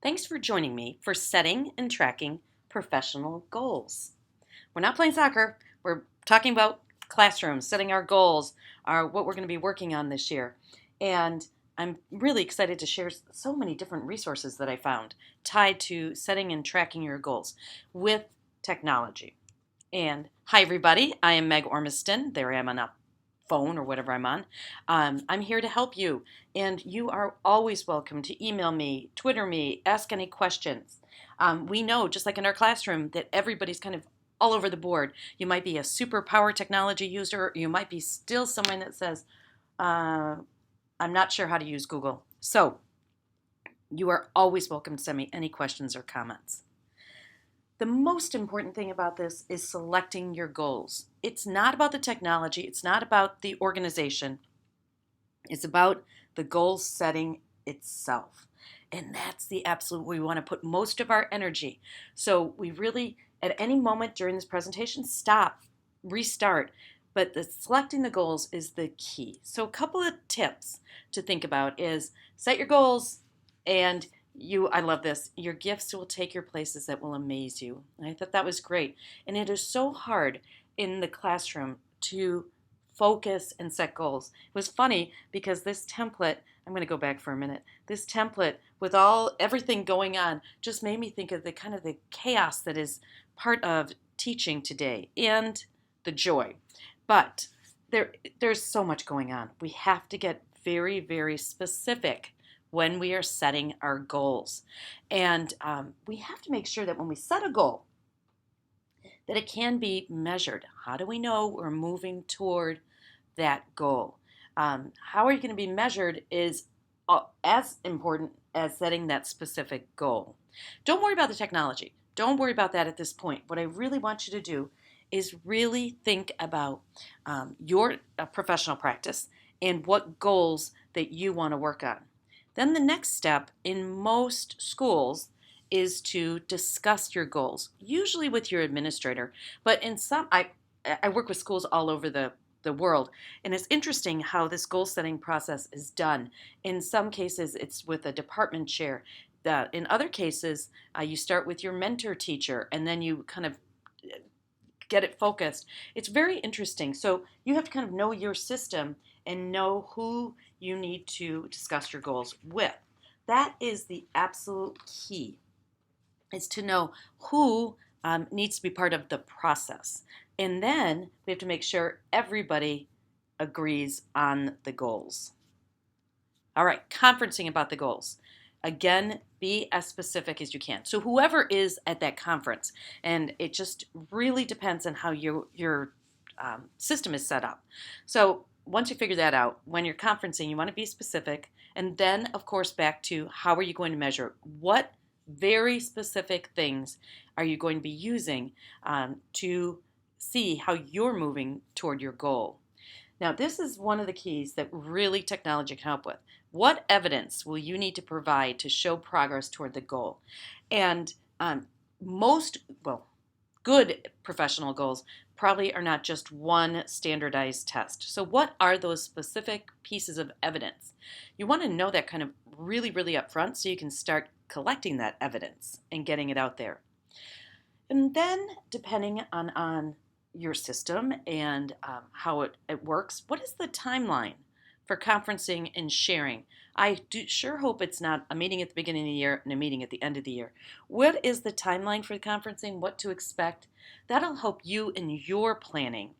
Thanks for joining me for setting and tracking professional goals. We're not playing soccer, we're talking about classrooms, setting our goals, what we're going to be working on this year. And I'm really excited to share so many different resources that I found tied to setting and tracking your goals with technology. And hi, everybody. I am Meg Ormiston. There I am on a phone or whatever I'm on. I'm here to help you. And you are always welcome to email me, Twitter me, ask any questions. We know, just like in our classroom, that everybody's kind of all over the board. You might be a super power technology user. You might be still someone that says, I'm not sure how to use Google. So you are always welcome to send me any questions or comments. The most important thing about this is selecting your goals. It's not about the technology, it's not about the organization, it's about the goal setting itself. And that's the absolute, we want to put most of our energy. So we really, at any moment during this presentation, stop, restart. But selecting the goals is the key. So a couple of tips to think about is set your goals and I love this. Your gifts will take your places that will amaze you. And I thought that was great. And it is so hard in the classroom to focus and set goals. It was funny because this template, I'm going to go back for a minute. This template with everything going on just made me think of the kind of the chaos that is part of teaching today and the joy. But there's so much going on. We have to get very, very specific when we are setting our goals. And we have to make sure that when we set a goal, that it can be measured. How do we know we're moving toward that goal? How are you going to be measured is as important as setting that specific goal. Don't worry about the technology. Don't worry about that at this point. What I really want you to do is really think about your professional practice and what goals that you want to work on. Then the next step in most schools is to discuss your goals, usually with your administrator. But in some, I work with schools all over the world, and it's interesting how this goal setting process is done. In some cases, it's with a department chair. In other cases, you start with your mentor teacher, and then you kind of get it focused. It's very interesting. So you have to kind of know your system and know who you need to discuss your goals with. That is the absolute key, is to know who needs to be part of the process. And then we have to make sure everybody agrees on the goals. All right, conferencing about the goals. Again, be as specific as you can. So whoever is at that conference, and it just really depends on how your system is set up. So once you figure that out, when you're conferencing, you want to be specific. And then, of course, back to how are you going to measure? What very specific things are you going to be using to see how you're moving toward your goal? Now, this is one of the keys that really technology can help with. What evidence will you need to provide to show progress toward the goal? And good professional goals probably are not just one standardized test. So what are those specific pieces of evidence? You want to know that kind of really, really upfront so you can start collecting that evidence and getting it out there. And then, depending on your system and how it works, what is the timeline for conferencing and sharing? I sure hope it's not a meeting at the beginning of the year and a meeting at the end of the year. What is the timeline for the conferencing? What to expect? That'll help you in your planning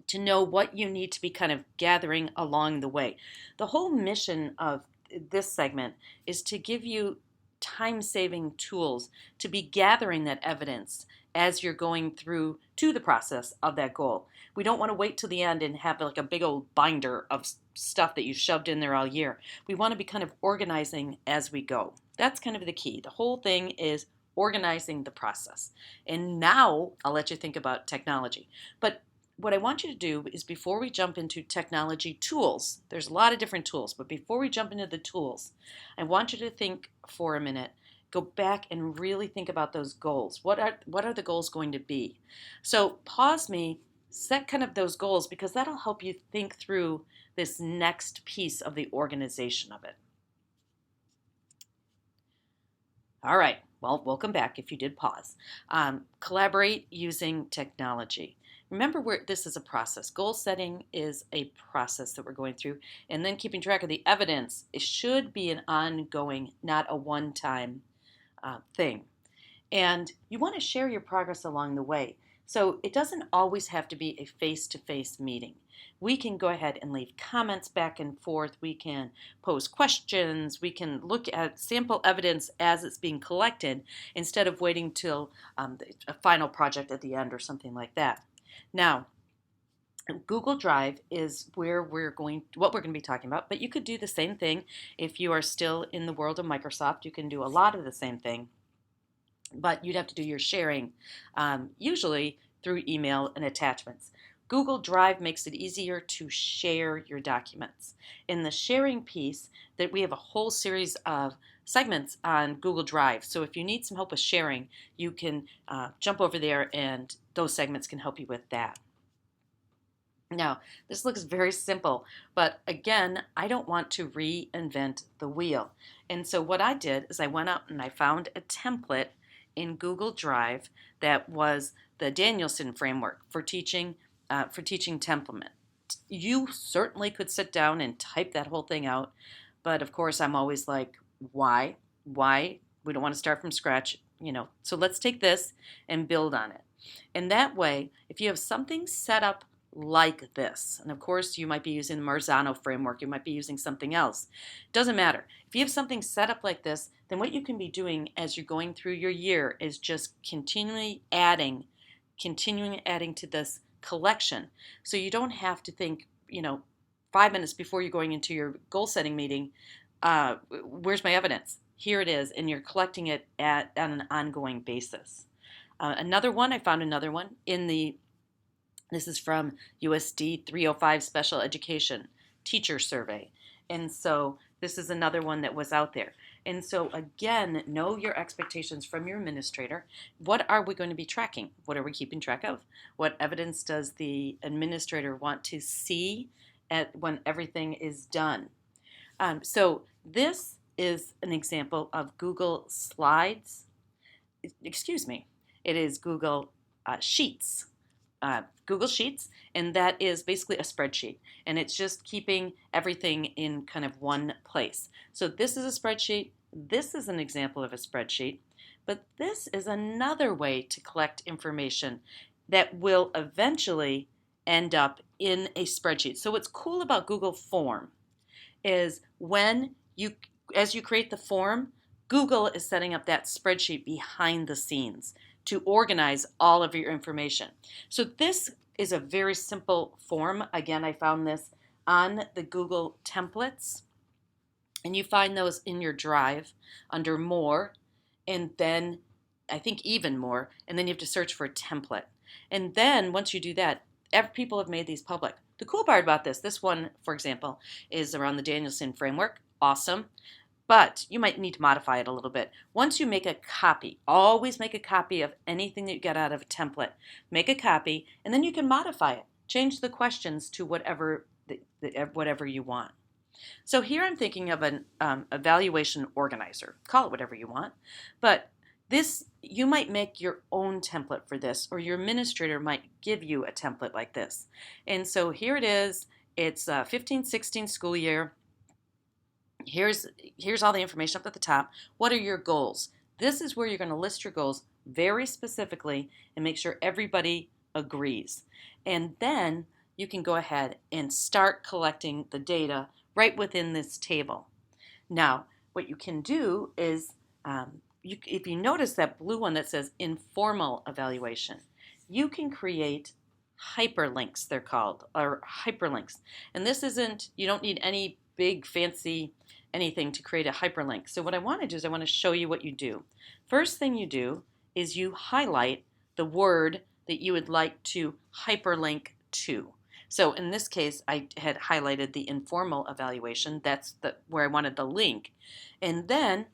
to know what you need to be kind of gathering along the way. The whole mission of this segment is to give you time-saving tools to be gathering that evidence as you're going through to the process of that goal. We don't want to wait till the end and have like a big old binder of stuff that you shoved in there all year. We want to be kind of organizing as we go. That's kind of the key. The whole thing is organizing the process. And now I'll let you think about technology. But what I want you to do is, before we jump into technology tools, there's a lot of different tools, but before we jump into the tools, I want you to think for a minute, go back and really think about those goals. What are the goals going to be? So pause me, set kind of those goals, because that'll help you think through this next piece of the organization of it. All right. Well, welcome back if you did pause. Collaborate using technology. Remember, this is a process. Goal setting is a process that we're going through, and then keeping track of the evidence. It should be an ongoing, not a one-time thing. And you want to share your progress along the way. So it doesn't always have to be a face-to-face meeting. We can go ahead and leave comments back and forth. We can pose questions. We can look at sample evidence as it's being collected instead of waiting till a final project at the end or something like that. Now, Google Drive is where what we're going to be talking about, but you could do the same thing if you are still in the world of Microsoft. You can do a lot of the same thing, but you'd have to do your sharing usually through email and attachments. Google Drive makes it easier to share your documents. In the sharing piece, that we have a whole series of segments on Google Drive. So if you need some help with sharing, you can jump over there and those segments can help you with that. Now, this looks very simple, but again, I don't want to reinvent the wheel. And so what I did is I went out and I found a template in Google Drive that was the Danielson framework for teaching template. You certainly could sit down and type that whole thing out, but of course I'm always like, why? We don't want to start from scratch, So let's take this and build on it. And that way, if you have something set up like this, and of course you might be using the Marzano framework, you might be using something else. Doesn't matter. If you have something set up like this, then what you can be doing as you're going through your year is just continuing adding to this collection. So you don't have to think, 5 minutes before you're going into your goal setting meeting, where's my evidence? Here it is, and you're collecting it on an ongoing basis. I found another one this is from USD 305 Special Education Teacher Survey. And so this is another one that was out there. And so again, know your expectations from your administrator. What are we going to be tracking? What are we keeping track of? What evidence does the administrator want to see when everything is done? So this is an example of Google Slides. Excuse me. It is Google Sheets. Google Sheets, and that is basically a spreadsheet, and it's just keeping everything in kind of one place. So this is a spreadsheet, this is an example of a spreadsheet, but this is another way to collect information that will eventually end up in a spreadsheet. So what's cool about Google Form is as you create the form, Google is setting up that spreadsheet behind the scenes to organize all of your information. So this is a very simple form. Again, I found this on the Google templates, and you find those in your Drive under More, and then I think Even More, and then you have to search for a template. And then once you do that, people have made these public. The cool part about this one, for example, is around the Danielson framework. Awesome. But you might need to modify it a little bit. Once you make a copy, always make a copy of anything that you get out of a template. Make a copy, and then you can modify it. Change the questions to whatever you want. So here I'm thinking of an evaluation organizer. Call it whatever you want. But you might make your own template for this, or your administrator might give you a template like this. And so here it is. It's 15-16 school year. Here's all the information up at the top. What are your goals? This is where you're going to list your goals very specifically and make sure everybody agrees. And then you can go ahead and start collecting the data right within this table. Now, what you can do is, if you notice that blue one that says informal evaluation, you can create hyperlinks, they're called, or hyperlinks. And you don't need any big fancy anything to create a hyperlink. So what I want to do is I want to show you what you do. First thing you do is you highlight the word that you would like to hyperlink to. So in this case, I had highlighted the informal evaluation. That's where I wanted the link. And then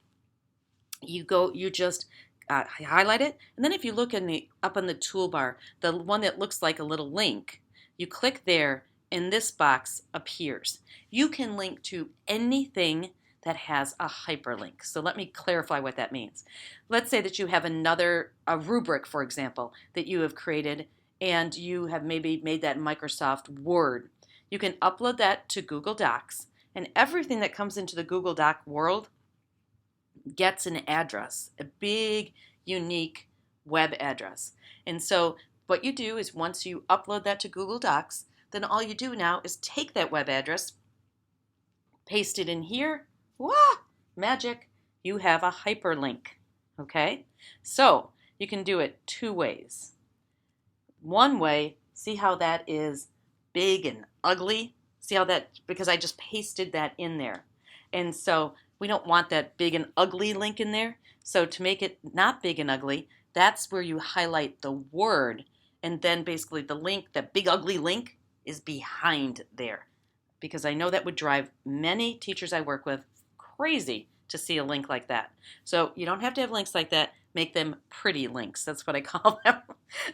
you just highlight it. And then if you look up on the toolbar, the one that looks like a little link, you click there and this box appears. You can link to anything that has a hyperlink. So let me clarify what that means. Let's say that you have a rubric, for example, that you have created, and you have maybe made that in Microsoft Word. You can upload that to Google Docs, and everything that comes into the Google Doc world gets an address, a big, unique web address. And so what you do is once you upload that to Google Docs, then all you do now is take that web address, paste it in here. Wah! Magic. You have a hyperlink. Okay? So you can do it two ways. One way, see how that is big and ugly? See how that, because I just pasted that in there. And so we don't want that big and ugly link in there. So to make it not big and ugly, that's where you highlight the word. And then basically the link, that big ugly link, is behind there. Because I know that would drive many teachers I work with crazy to see a link like that. So you don't have to have links like that. Make them pretty links. That's what I call them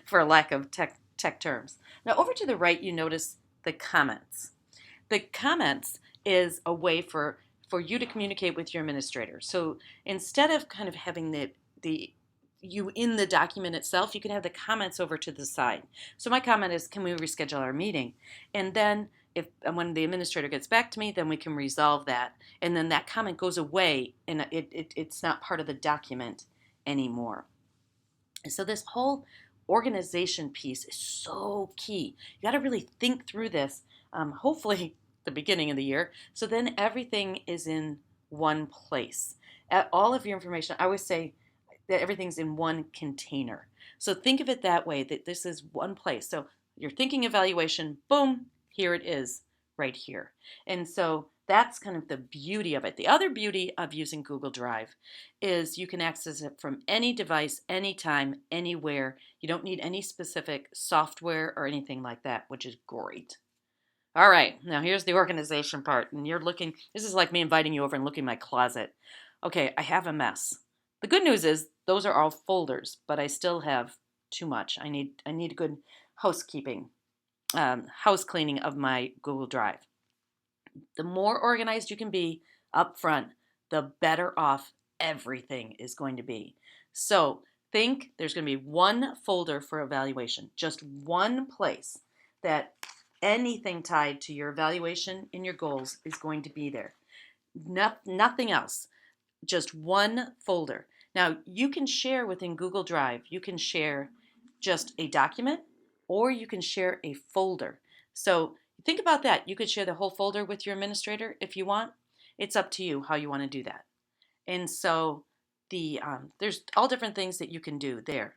for lack of tech terms. Now over to the right, you notice the comments. The comments is a way for you to communicate with your administrator. So instead of kind of having the you in the document itself, you can have the comments over to the side. So my comment is, can we reschedule our meeting? And then when the administrator gets back to me, then we can resolve that. And then that comment goes away and it's not part of the document anymore. And so this whole organization piece is so key. You got to really think through this, hopefully the beginning of the year. So then everything is in one place. All of your information, I always say that everything's in one container. So think of it that way, that this is one place. So you're thinking evaluation, boom, here it is right here. And so that's kind of the beauty of it. The other beauty of using Google Drive is you can access it from any device, anytime, anywhere. You don't need any specific software or anything like that, which is great. All right, now here's the organization part. And you're looking, this is like me inviting you over and looking in my closet. Okay, I have a mess. The good news is those are all folders, but I still have too much. I need a good housekeeping, house cleaning of my Google Drive. The more organized you can be up front, the better off everything is going to be. So think there's going to be one folder for evaluation, just one place that anything tied to your evaluation and your goals is going to be there. Nothing else, just one folder. Now, you can share within Google Drive, you can share just a document or you can share a folder. So think about that. You could share the whole folder with your administrator if you want. It's up to you how you want to do that. And so there's all different things that you can do there.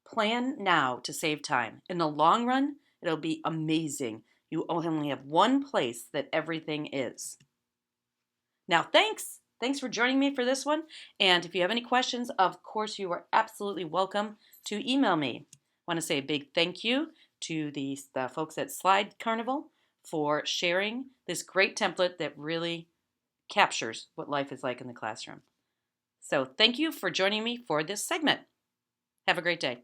Plan now to save time. In the long run, it'll be amazing. You only have one place that everything is. Now, thanks for joining me for this one. And if you have any questions, of course, you are absolutely welcome to email me. I want to say a big thank you to the folks at Slide Carnival for sharing this great template that really captures what life is like in the classroom. So thank you for joining me for this segment. Have a great day.